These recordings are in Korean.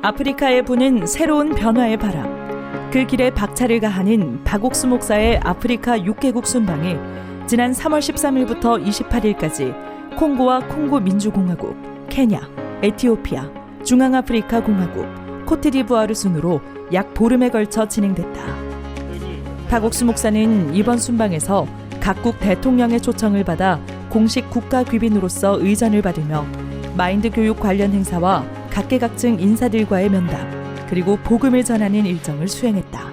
아프리카에 부는 새로운 변화의 바람. 그 길에 박차를 가하는 박옥수 목사의 아프리카 6개국 순방이 지난 3월 13일부터 28일까지 콩고와 콩고 민주공화국, 케냐, 에티오피아, 중앙아프리카 공화국, 코트디부아르 순으로 약 보름에 걸쳐 진행됐다. 박옥수 목사는 이번 순방에서 각국 대통령의 초청을 받아 공식 국가 귀빈으로서 의전을 받으며 마인드 교육 관련 행사와 각계각층 인사들과의 면담, 그리고 복음을 전하는 일정을 수행했다.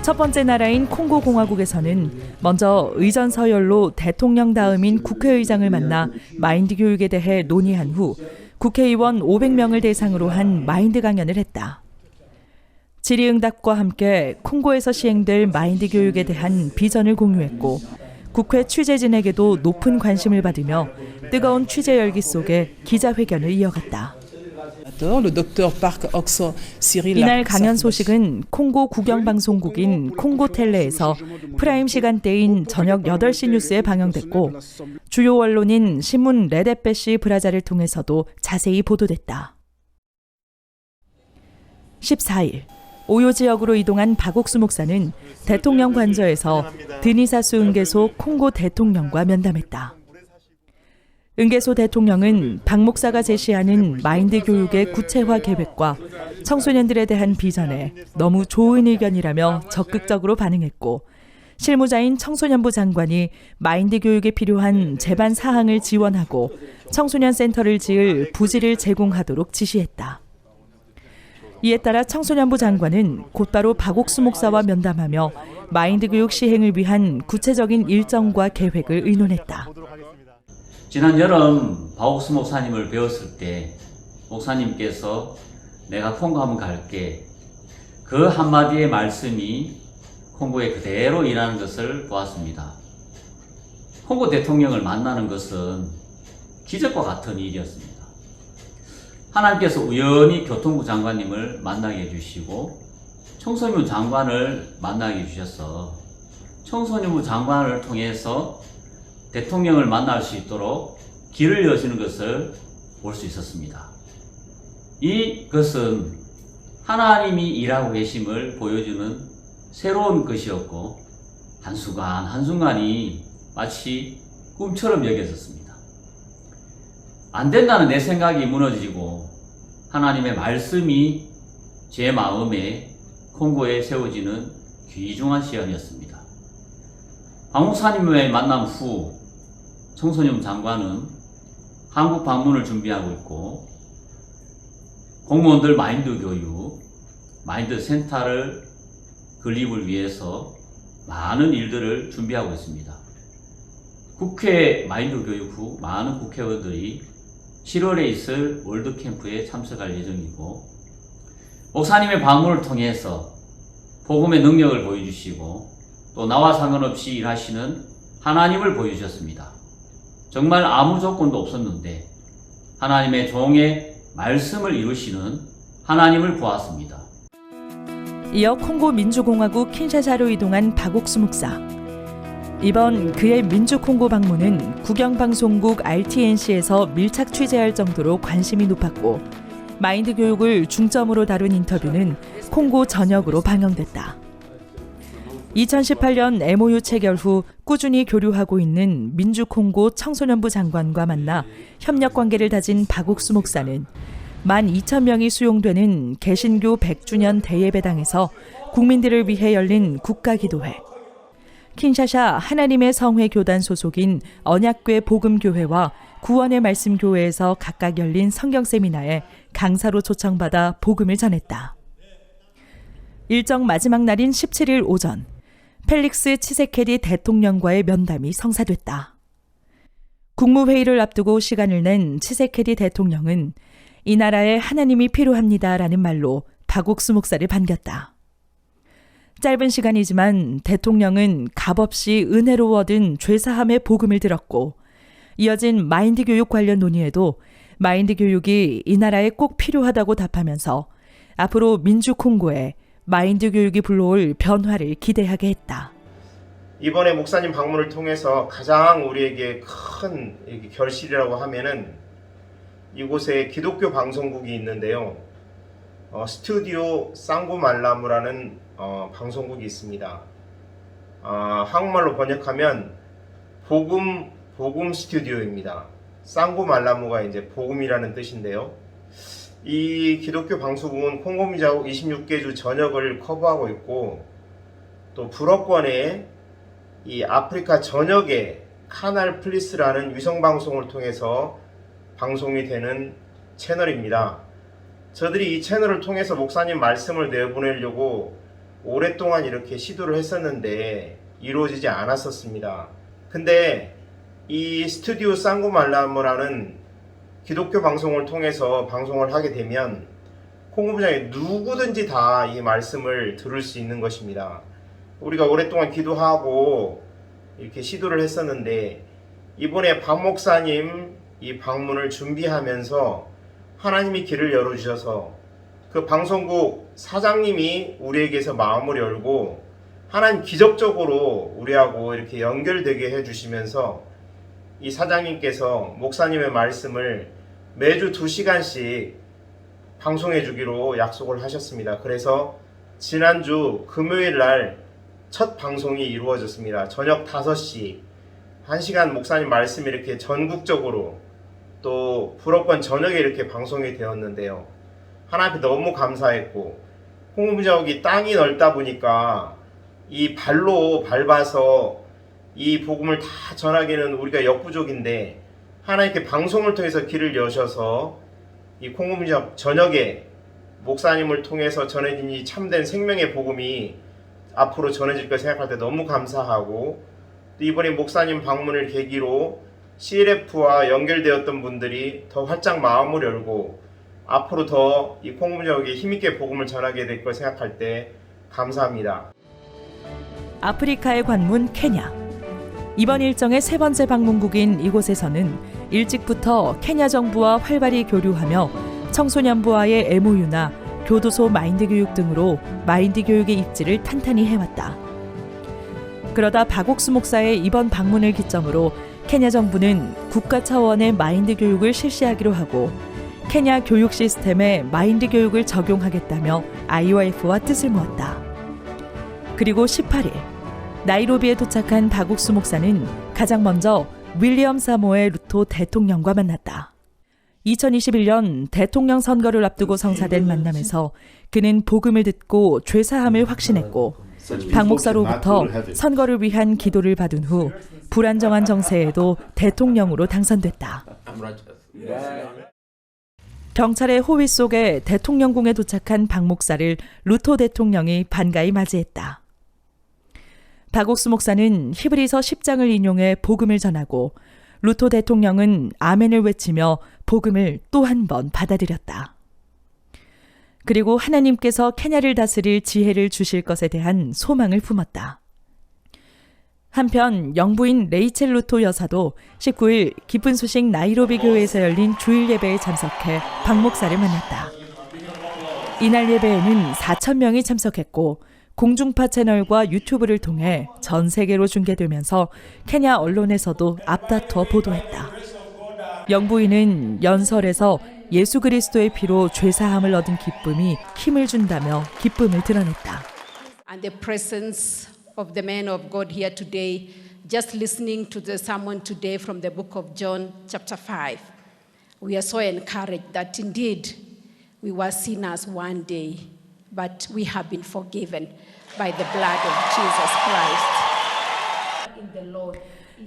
첫 번째 나라인 콩고 공화국에서는 먼저 의전 서열로 대통령 다음인 국회의장을 만나 마인드 교육에 대해 논의한 후 국회의원 500명을 대상으로 한 마인드 강연을 했다. 질의응답과 함께 콩고에서 시행될 마인드 교육에 대한 비전을 공유했고 국회 취재진에게도 높은 관심을 받으며 뜨거운 취재 열기 속에 기자회견을 이어갔다. 이날 강연 소식은 콩고 국영방송국인 콩고텔레에서 프라임 시간대인 저녁 8시 뉴스에 방영됐고 주요 언론인 신문 레데페시 브라자를 통해서도 자세히 보도됐다. 14일 오요 지역으로 이동한 박옥수 목사는 대통령 관저에서 드니사수 은계소 콩고 대통령과 면담했다. 은계소 대통령은 박 목사가 제시하는 마인드 교육의 구체화 계획과 청소년들에 대한 비전에 너무 좋은 의견이라며 적극적으로 반응했고 실무자인 청소년부 장관이 마인드 교육에 필요한 제반 사항을 지원하고 청소년 센터를 지을 부지를 제공하도록 지시했다. 이에 따라 청소년부 장관은 곧바로 박옥수 목사와 면담하며 마인드 교육 시행을 위한 구체적인 일정과 계획을 의논했다. 지난 여름 박옥수 목사님을 배웠을 때 목사님께서 내가 콩고 한번 갈게, 그 한마디의 말씀이 콩고에 그대로 일하는 것을 보았습니다. 콩고 대통령을 만나는 것은 기적과 같은 일이었습니다. 하나님께서 우연히 교통부 장관님을 만나게 해주시고 청소년부 장관을 만나게 해주셔서 청소년부 장관을 통해서 대통령을 만날 수 있도록 길을 여시는 것을 볼 수 있었습니다. 이것은 하나님이 일하고 계심을 보여주는 새로운 것이었고 한순간 한순간이 마치 꿈처럼 여겨졌습니다. 안 된다는 내 생각이 무너지고 하나님의 말씀이 제 마음에 콩고에 세워지는 귀중한 시간이었습니다. 박 목사님의 만남 후 청소년 장관은 한국 방문을 준비하고 있고 공무원들 마인드 교육, 마인드 센터를 건립을 위해서 많은 일들을 준비하고 있습니다. 국회 마인드 교육 후 많은 국회의원들이 7월에 있을 월드캠프에 참석할 예정이고 목사님의 방문을 통해서 복음의 능력을 보여주시고 또 나와 상관없이 일하시는 하나님을 보여주셨습니다. 정말 아무 조건도 없었는데 하나님의 종의 말씀을 이루시는 하나님을 보았습니다. 이어 콩고 민주공화국 킨샤사로 이동한 박옥수 목사. 이번 그의 민주콩고 방문은 국영방송국 RTNC에서 밀착 취재할 정도로 관심이 높았고 마인드 교육을 중점으로 다룬 인터뷰는 콩고 전역으로 방영됐다. 2018년 MOU 체결 후 꾸준히 교류하고 있는 민주콩고 청소년부 장관과 만나 협력 관계를 다진 박옥수 목사는 12,000명이 수용되는 개신교 100주년 대예배당에서 국민들을 위해 열린 국가기도회, 킨샤사 하나님의 성회 교단 소속인 언약궤 복음교회와 구원의 말씀교회에서 각각 열린 성경세미나에 강사로 초청받아 복음을 전했다. 일정 마지막 날인 17일 오전, 펠릭스 치세케디 대통령과의 면담이 성사됐다. 국무회의를 앞두고 시간을 낸 치세케디 대통령은 이 나라에 하나님이 필요합니다라는 말로 박옥수 목사를 반겼다. 짧은 시간이지만 대통령은 값없이 은혜로 얻은 죄사함의 복음을 들었고 이어진 마인드 교육 관련 논의에도 마인드 교육이 이 나라에 꼭 필요하다고 답하면서 앞으로 민주콩고에 마인드 교육이 불러올 변화를 기대하게 했다. 이번에 목사님 방문을 통해서 가장 우리에게 큰 결실이라고 하면은 이곳에 기독교 방송국이 있는데요. 스튜디오 쌍구말라무라는 방송국이 있습니다. 한국말로 번역하면 복음 스튜디오입니다. 쌍구말라무가 이제 복음이라는 뜻인데요. 이 기독교 방송국은 콩고민자국 26개주 전역을 커버하고 있고, 또 불어권의 이 아프리카 전역에 카날 플리스라는 위성방송을 통해서 방송이 되는 채널입니다. 저들이 이 채널을 통해서 목사님 말씀을 내보내려고 오랫동안 이렇게 시도를 했었는데 이루어지지 않았었습니다. 근데 이 스튜디오 쌍구말라무라는 기독교 방송을 통해서 방송을 하게 되면 콩고민자국에 누구든지 다 이 말씀을 들을 수 있는 것입니다. 우리가 오랫동안 기도하고 이렇게 시도를 했었는데, 이번에 박 목사님 이 방문을 준비하면서 하나님이 길을 열어주셔서 그 방송국 사장님이 우리에게서 마음을 열고 하나님 기적적으로 우리하고 이렇게 연결되게 해주시면서 이 사장님께서 목사님의 말씀을 매주 2시간씩 방송해 주기로 약속을 하셨습니다. 그래서 지난주 금요일 날 첫 방송이 이루어졌습니다. 저녁 5시 1시간 목사님 말씀이 이렇게 전국적으로 또 불어권 전역에 이렇게 방송이 되었는데요. 하나님 앞에 너무 감사했고, 콩고민자국이 땅이 넓다 보니까 이 발로 밟아서 이 복음을 다 전하기는 우리가 역부족인데, 하나님께 방송을 통해서 길을 여셔서 이 콩고민자국 전역에 목사님을 통해서 전해진 이 참된 생명의 복음이 앞으로 전해질 걸 생각할 때 너무 감사하고, 또 이번에 목사님 방문을 계기로 CLF와 연결되었던 분들이 더 활짝 마음을 열고 앞으로 더 이 콩고민자국에 힘있게 복음을 전하게 될 걸 생각할 때 감사합니다. 아프리카의 관문 케냐. 이번 일정의 3번째 방문국인 이곳에서는 일찍부터 케냐 정부와 활발히 교류하며 청소년부와의 MOU나 교도소 마인드 교육 등으로 마인드 교육의 입지를 탄탄히 해왔다. 그러다 박옥수 목사의 이번 방문을 기점으로 케냐 정부는 국가 차원의 마인드 교육을 실시하기로 하고, 케냐 교육 시스템에 마인드 교육을 적용하겠다며 IOF와 뜻을 모았다. 그리고 18일 나이로비에 도착한 박옥수 목사는 가장 먼저 윌리엄 사모의 루토 대통령과 만났다. 2021년 대통령 선거를 앞두고 성사된 만남에서 그는 복음을 듣고 죄사함을 확신했고, 박 목사로부터 선거를 위한 기도를 받은 후 불안정한 정세에도 대통령으로 당선됐다. 경찰의 호위 속에 대통령궁에 도착한 박 목사를 루토 대통령이 반가이 맞이했다. 박옥수 목사는 히브리서 10장을 인용해 복음을 전하고, 루토 대통령은 아멘을 외치며 복음을 또 한 번 받아들였다. 그리고 하나님께서 케냐를 다스릴 지혜를 주실 것에 대한 소망을 품었다. 한편 영부인 레이첼 루토 여사도 19일 기쁜 소식 나이로비 교회에서 열린 주일 예배에 참석해 박 목사를 만났다. 이날 예배에는 4,000명이 참석했고, 공중파 채널과 유튜브를 통해 전 세계로 중계되면서 케냐 언론에서도 앞다퉈 보도했다. 영부인은 연설에서 예수 그리스도의 피로 죄사함을 얻은 기쁨이 힘을 준다며 기쁨을 드러냈다. And the presence of the man of God here today, just listening to the sermon today from the book of John chapter 5, we are so encouraged that indeed we were sinners one day, but we have been forgiven by the blood of Jesus Christ. In the Lord.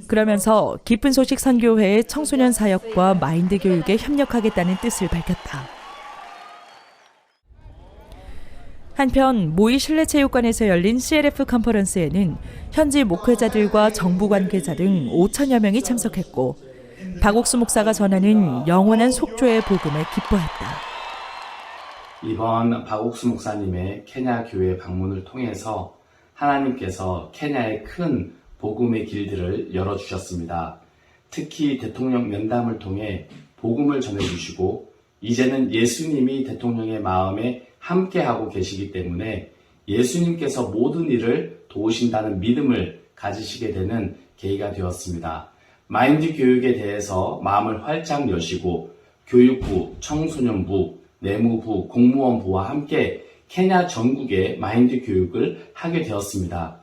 그러면서 기쁜 소식 선교회의 청소년 사역과 마인드 교육에 협력하겠다는 뜻을 밝혔다. 한편 모이 실내체육관에서 열린 CLF 컨퍼런스에는 현지 목회자들과 정부 관계자 등 5천여 명이 참석했고, 박옥수 목사가 전하는 영원한 속죄의 복음에 기뻐했다. 이번 박옥수 목사님의 케냐 교회 방문을 통해서 하나님께서 케냐의 큰 복음의 길들을 열어주셨습니다. 특히 대통령 면담을 통해 복음을 전해주시고, 이제는 예수님이 대통령의 마음에 함께하고 계시기 때문에 예수님께서 모든 일을 도우신다는 믿음을 가지시게 되는 계기가 되었습니다. 마인드 교육에 대해서 마음을 활짝 여시고 교육부, 청소년부, 내무부, 공무원부와 함께 케냐 전국의 마인드 교육을 하게 되었습니다.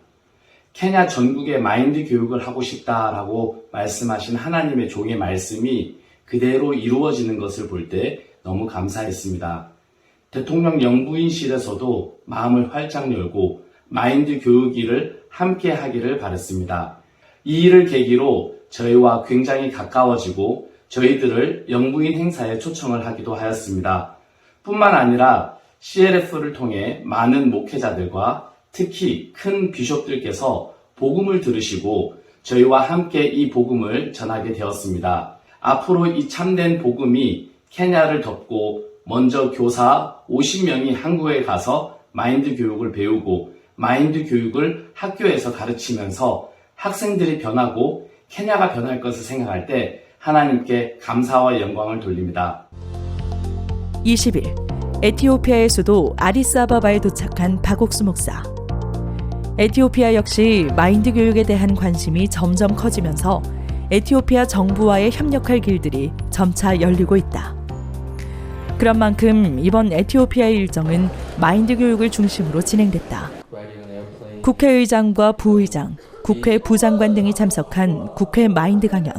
케냐 전국의 마인드 교육을 하고 싶다라고 말씀하신 하나님의 종의 말씀이 그대로 이루어지는 것을 볼 때 너무 감사했습니다. 대통령 영부인실에서도 마음을 활짝 열고 마인드 교육 일을 함께 하기를 바랐습니다. 이 일을 계기로 저희와 굉장히 가까워지고 저희들을 영부인 행사에 초청을 하기도 하였습니다. 뿐만 아니라 CLF를 통해 많은 목회자들과 특히 큰 비숍들께서 복음을 들으시고 저희와 함께 이 복음을 전하게 되었습니다. 앞으로 이 참된 복음이 케냐를 덮고 먼저 교사 50명이 한국에 가서 마인드 교육을 배우고 마인드 교육을 학교에서 가르치면서 학생들이 변하고 케냐가 변할 것을 생각할 때 하나님께 감사와 영광을 돌립니다. 20일 에티오피아의 수도 아디스아바바에 도착한 박옥수 목사. 에티오피아 역시 마인드 교육에 대한 관심이 점점 커지면서 에티오피아 정부와의 협력할 길들이 점차 열리고 있다. 그런 만큼 이번 에티오피아의 일정은 마인드 교육을 중심으로 진행됐다. 국회의장과 부의장, 국회 부장관 등이 참석한 국회 마인드 강연.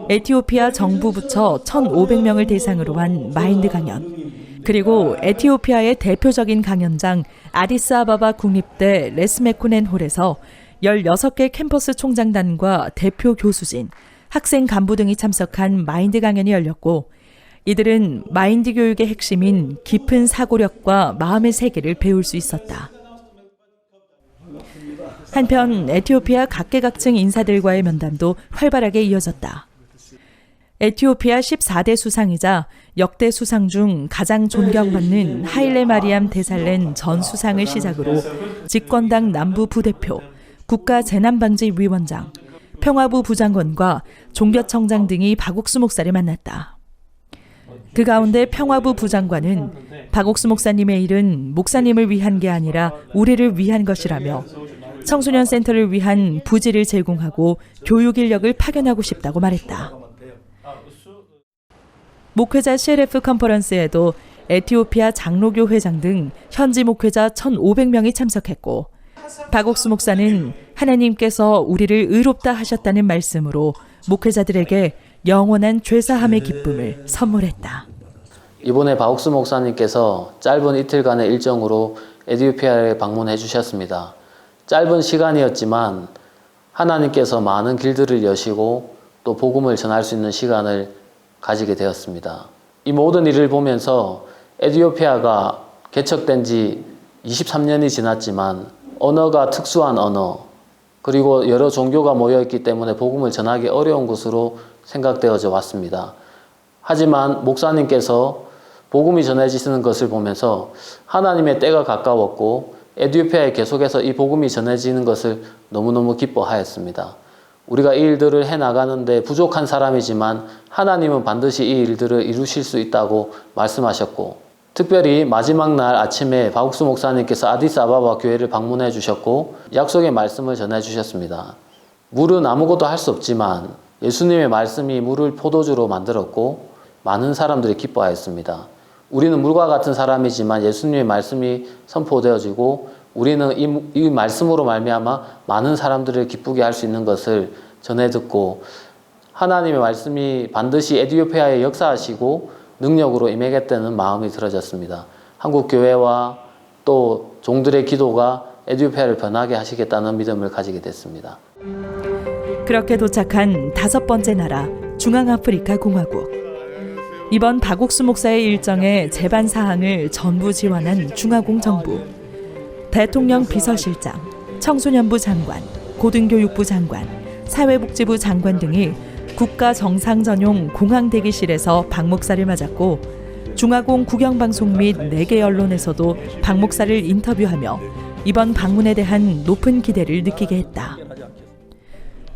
에티오피아 정부 부처 1,500명을 대상으로 한 마인드 강연. 그리고 에티오피아의 대표적인 강연장 아디스아바바 국립대 레스메코넨 홀에서 16개 캠퍼스 총장단과 대표 교수진, 학생 간부 등이 참석한 마인드 강연이 열렸고 이들은 마인드 교육의 핵심인 깊은 사고력과 마음의 세계를 배울 수 있었다. 한편 에티오피아 각계각층 인사들과의 면담도 활발하게 이어졌다. 에티오피아 14대 수상이자 역대 수상 중 가장 존경받는 하일레 마리암 데살렌 전 수상을 시작으로 집권당 남부 부대표, 국가재난방지위원장, 평화부 부장관과 종교청장 등이 박옥수 목사를 만났다. 그 가운데 평화부 부장관은 박옥수 목사님의 일은 목사님을 위한 게 아니라 우리를 위한 것이라며 청소년 센터를 위한 부지를 제공하고 교육 인력을 파견하고 싶다고 말했다. 목회자 CLF 컨퍼런스에도 에티오피아 장로교 회장 등 현지 목회자 1,500명이 참석했고 박옥수 목사는 하나님께서 우리를 의롭다 하셨다는 말씀으로 목회자들에게 영원한 죄사함의 기쁨을 선물했다. 이번에 박옥수 목사님께서 짧은 이틀간의 일정으로 에티오피아에 방문해 주셨습니다. 짧은 시간이었지만 하나님께서 많은 길들을 여시고 또 복음을 전할 수 있는 시간을 가지게 되었습니다. 이 모든 일을 보면서 에티오피아가 개척된 지 23년이 지났지만 언어가 특수한 언어 그리고 여러 종교가 모여있기 때문에 복음을 전하기 어려운 곳으로 생각되어져 왔습니다. 하지만 목사님께서 복음이 전해지는 것을 보면서 하나님의 때가 가까웠고 에티오피아에 계속해서 이 복음이 전해지는 것을 너무너무 기뻐하였습니다. 우리가 이 일들을 해나가는데 부족한 사람이지만 하나님은 반드시 이 일들을 이루실 수 있다고 말씀하셨고 특별히 마지막 날 아침에 박옥수 목사님께서 아디스아바바 교회를 방문해 주셨고 약속의 말씀을 전해 주셨습니다. 물은 아무것도 할 수 없지만 예수님의 말씀이 물을 포도주로 만들었고 많은 사람들이 기뻐하였습니다. 우리는 물과 같은 사람이지만 예수님의 말씀이 선포되어지고 우리는 이 말씀으로 말미암아 많은 사람들을 기쁘게 할 수 있는 것을 전해 듣고 하나님의 말씀이 반드시 에티오피아에 역사하시고 능력으로 임하겠다는 마음이 들어졌습니다. 한국 교회와 또 종들의 기도가 에티오피아를 변하게 하시겠다는 믿음을 가지게 됐습니다. 그렇게 도착한 5번째 나라 중앙아프리카 공화국. 이번 박옥수 목사의 일정에 제반 사항을 전부 지원한 중화공 정부. 대통령 비서실장, 청소년부 장관, 고등교육부 장관, 사회복지부 장관 등이 국가 정상 전용 공항 대기실에서 박 목사를 맞았고 중화공 국영방송 및 4개 언론에서도 박 목사를 인터뷰하며 이번 방문에 대한 높은 기대를 느끼게 했다.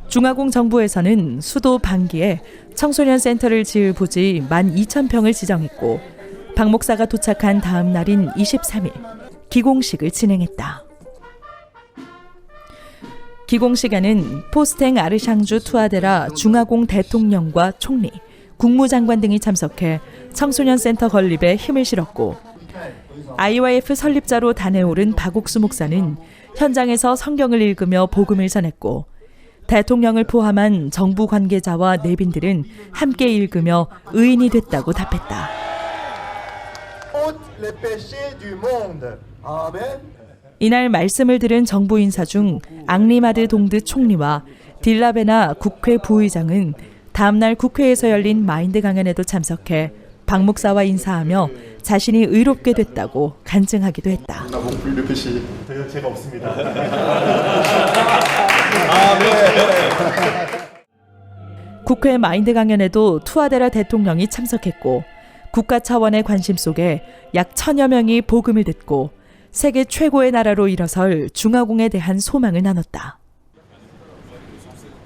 중화공 정부에서는 수도 방기에 청소년 센터를 지을 부지 12,000평을 지정했고 박 목사가 도착한 다음 날인 23일 기공식을 진행했다. 기공식에는 포스탱 아르샹주 투아데라 중화공 대통령과 총리, 국무장관 등이 참석해 청소년 센터 건립에 힘을 실었고 IYF 설립자로 단에 오른 박옥수 목사는 현장에서 성경을 읽으며 복음을 전했고 대통령을 포함한 정부 관계자와 내빈들은 함께 읽으며 의인이 됐다고 답했다. 이날 말씀을 들은 정부 인사 중 앙리마드 동드 총리와 딜라베나 국회 부의장은 다음날 국회에서 열린 마인드 강연에도 참석해 박 목사와 인사하며 자신이 의롭게 됐다고 간증하기도 했다. 제가 없습니다. 국회 마인드 강연에도 투아데라 대통령이 참석했고 국가 차원의 관심 속에 약 1000여 명이 복음을 듣고 세계 최고의 나라로 일어설 중화공에 대한 소망을 나눴다.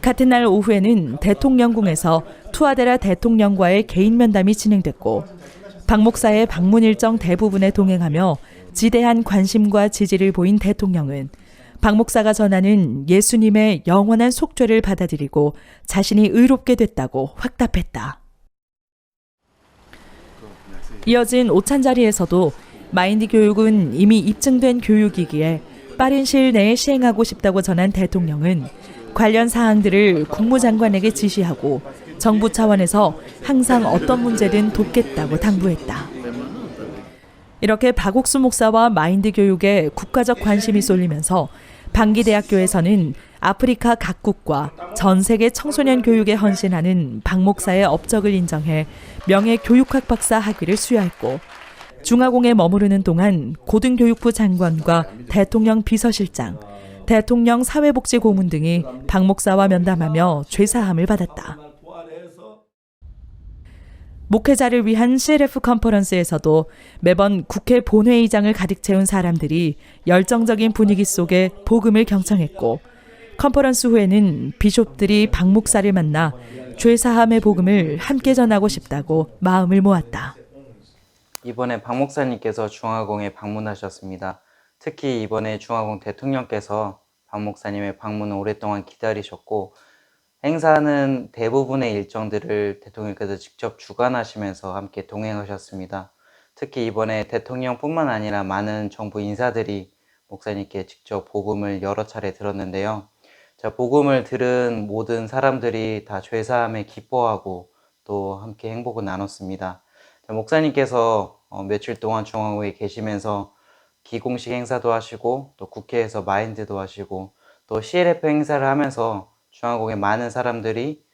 같은 날 오후에는 대통령궁에서 투아데라 대통령과의 개인 면담이 진행됐고 박 목사의 방문 일정 대부분에 동행하며 지대한 관심과 지지를 보인 대통령은 박 목사가 전하는 예수님의 영원한 속죄를 받아들이고 자신이 의롭게 됐다고 확답했다. 이어진 오찬 자리에서도 마인드 교육은 이미 입증된 교육이기에 빠른 시일 내에 시행하고 싶다고 전한 대통령은 관련 사항들을 국무장관에게 지시하고 정부 차원에서 항상 어떤 문제든 돕겠다고 당부했다. 이렇게 박옥수 목사와 마인드 교육에 국가적 관심이 쏠리면서 방기대학교에서는 아프리카 각국과 전 세계 청소년 교육에 헌신하는 박 목사의 업적을 인정해 명예교육학 박사 학위를 수여했고 중화공에 머무르는 동안 고등교육부 장관과 대통령 비서실장, 대통령 사회복지고문 등이 박 목사와 면담하며 죄사함을 받았다. 목회자를 위한 CLF 컨퍼런스에서도 매번 국회 본회의장을 가득 채운 사람들이 열정적인 분위기 속에 복음을 경청했고 컨퍼런스 후에는 비숍들이 박 목사를 만나 죄사함의 복음을 함께 전하고 싶다고 마음을 모았다. 이번에 박 목사님께서 중화공에 방문하셨습니다. 특히 이번에 중화공 대통령께서 박 목사님의 방문을 오랫동안 기다리셨고 행사하는 대부분의 일정들을 대통령께서 직접 주관하시면서 함께 동행하셨습니다. 특히 이번에 대통령뿐만 아니라 많은 정부 인사들이 목사님께 직접 복음을 여러 차례 들었는데요. 복음을 들은 모든 사람들이 다 죄사함에 기뻐하고 또 함께 행복을 나눴습니다. 목사님께서 며칠 동안 중화공에 계시면서 기공식 행사도 하시고 또 국회에서 마인드도 하시고 또 CLF 행사를 하면서 중화공의 많은 사람들이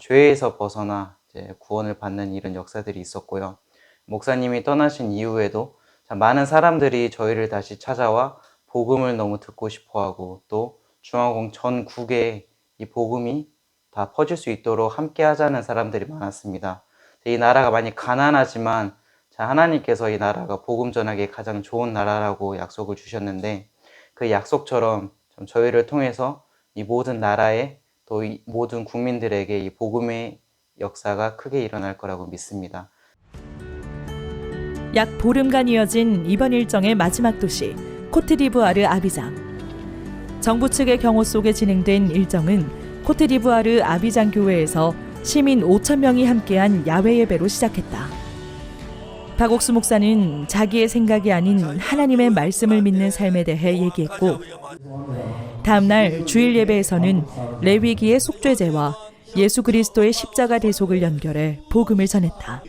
죄에서 벗어나 이제 구원을 받는 이런 역사들이 있었고요. 목사님이 떠나신 이후에도 많은 사람들이 저희를 다시 찾아와 복음을 너무 듣고 싶어하고 또 중화공 전국에 이 복음이 다 퍼질 수 있도록 함께 하자는 사람들이 많았습니다. 이 나라가 많이 가난하지만 하나님께서 이 나라가 복음 전하기에 가장 좋은 나라라고 약속을 주셨는데 그 약속처럼 저희를 통해서 이 모든 나라에 또 이 모든 국민들에게 이 복음의 역사가 크게 일어날 거라고 믿습니다. 약 보름간 이어진 이번 일정의 마지막 도시 코트디부아르 아비장. 정부 측의 경호 속에 진행된 일정은 코트디부아르 아비장 교회에서 시민 5,000명이 함께한 야외 예배로 시작했다. 박옥수 목사는 자기의 생각이 아닌 하나님의 말씀을 믿는 삶에 대해 얘기했고 다음 날 주일 예배에서는 레위기의 속죄제와 예수 그리스도의 십자가 대속을 연결해 복음을 전했다.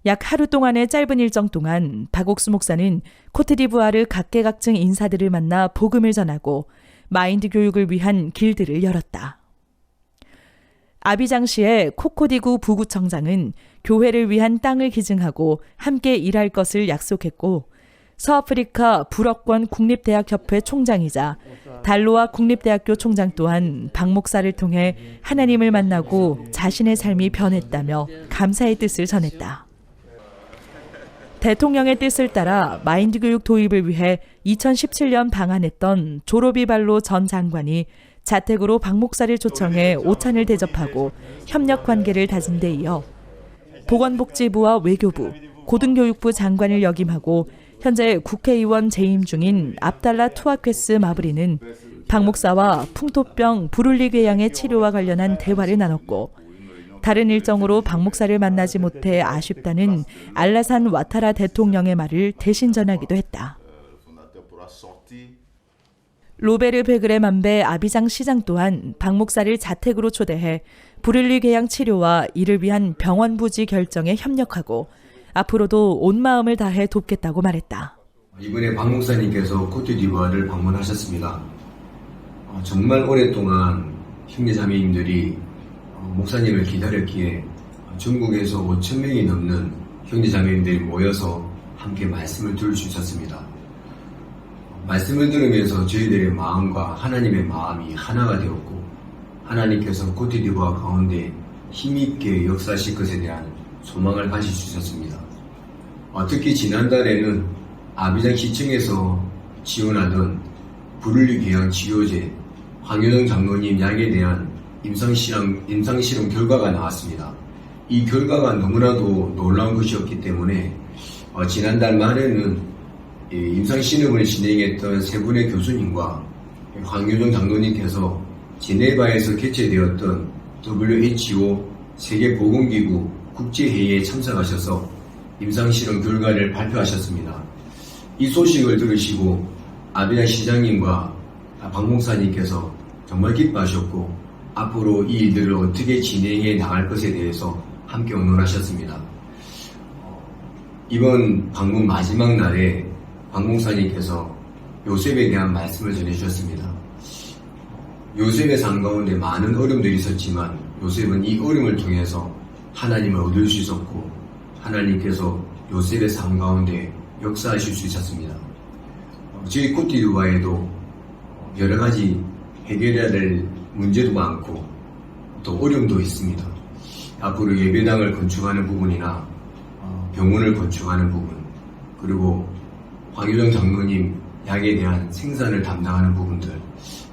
약 하루 동안의 짧은 일정 동안 박옥수 목사는 코트디부아르 각계각층 인사들을 만나 복음을 전하고 마인드 교육을 위한 길들을 열었다. 아비장시의 코코디구 부구청장은 교회를 위한 땅을 기증하고 함께 일할 것을 약속했고 서아프리카 불어권 국립대학협회 총장이자 달로아 국립대학교 총장 또한 박 목사를 통해 하나님을 만나고 자신의 삶이 변했다며 감사의 뜻을 전했다. 대통령의 뜻을 따라 마인드 교육 도입을 위해 2017년 방한했던 조로비 발로 전 장관이 자택으로 박 목사를 초청해 오찬을 대접하고 협력 관계를 다진 데 이어 보건복지부와 외교부, 고등교육부 장관을 역임하고 현재 국회의원 재임 중인 압달라 투아퀘스 마브리는 박 목사와 풍토병 부를리 궤양의 치료와 관련한 대화를 나눴고 다른 일정으로 박 목사를 만나지 못해 아쉽다는 알라산 와타라 대통령의 말을 대신 전하기도 했다. 로베르 베그레 만베 아비장 시장 또한 박 목사를 자택으로 초대해 부를리 궤양 치료와 이를 위한 병원 부지 결정에 협력하고 앞으로도 온 마음을 다해 돕겠다고 말했다. 이번에 박 목사님께서 코트디부아를 방문하셨습니다. 정말 오랫동안 형제자매님들이 목사님을 기다렸기에 전국에서 5,000명이 넘는 형제자매님들이 모여서 함께 말씀을 들을 수 있었습니다. 말씀을 들으면서 저희들의 마음과 하나님의 마음이 하나가 되었고 하나님께서 코트디부아 가운데 힘있게 역사하실 것에 대한 소망을 가질 수 있었습니다. 특히 지난달에는 아비장 시청에서 지원하던 부를리 궤양 치료제 황효정 장로님 약에 대한 임상실험 결과가 나왔습니다. 이 결과가 너무나도 놀라운 것이었기 때문에 지난달 말에는 임상실험을 진행했던 세 분의 교수님과 황효정 장로님께서 제네바에서 개최되었던 WHO 세계보건기구 국제회의에 참석하셔서 임상실험 결과를 발표하셨습니다. 이 소식을 들으시고 아비장 시장님과 박 목사님께서 정말 기뻐하셨고 앞으로 이 일들을 어떻게 진행해 나갈 것에 대해서 함께 의논하셨습니다. 이번 방문 마지막 날에 박 목사님께서 요셉에 대한 말씀을 전해주셨습니다. 요셉의 삶 가운데 많은 어려움들이 있었지만 요셉은 이 어려움을 통해서 하나님을 얻을 수 있었고 하나님께서 요셉의 삶 가운데 역사하실 수 있었습니다. 저희 코트디부아에도 여러 가지 해결해야 될 문제도 많고 또 어려움도 있습니다. 앞으로 예배당을 건축하는 부분이나 병원을 건축하는 부분 그리고 황효정 장로님 약에 대한 생산을 담당하는 부분들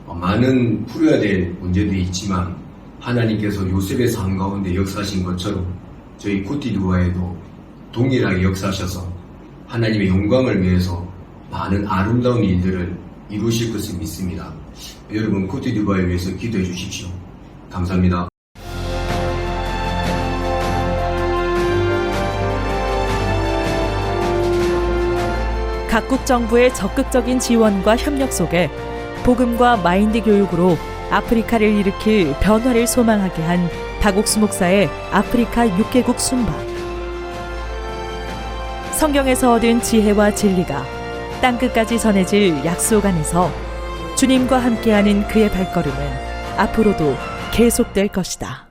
많은 풀어야 될 문제들이 있지만 하나님께서 요셉의 삶 가운데 역사하신 것처럼 저희 코트디부아에도 동일하게 역사하셔서 하나님의 영광을 위해서 많은 아름다운 일들을 이루실 것을 믿습니다. 여러분 코트디부아를 위해서 기도해 주십시오. 감사합니다. 각국 정부의 적극적인 지원과 협력 속에 복음과 마인드 교육으로 아프리카를 일으킬 변화를 소망하게 한 박옥수 목사의 아프리카 6개국 순방. 성경에서 얻은 지혜와 진리가 땅끝까지 전해질 약속 안에서 주님과 함께하는 그의 발걸음은 앞으로도 계속될 것이다.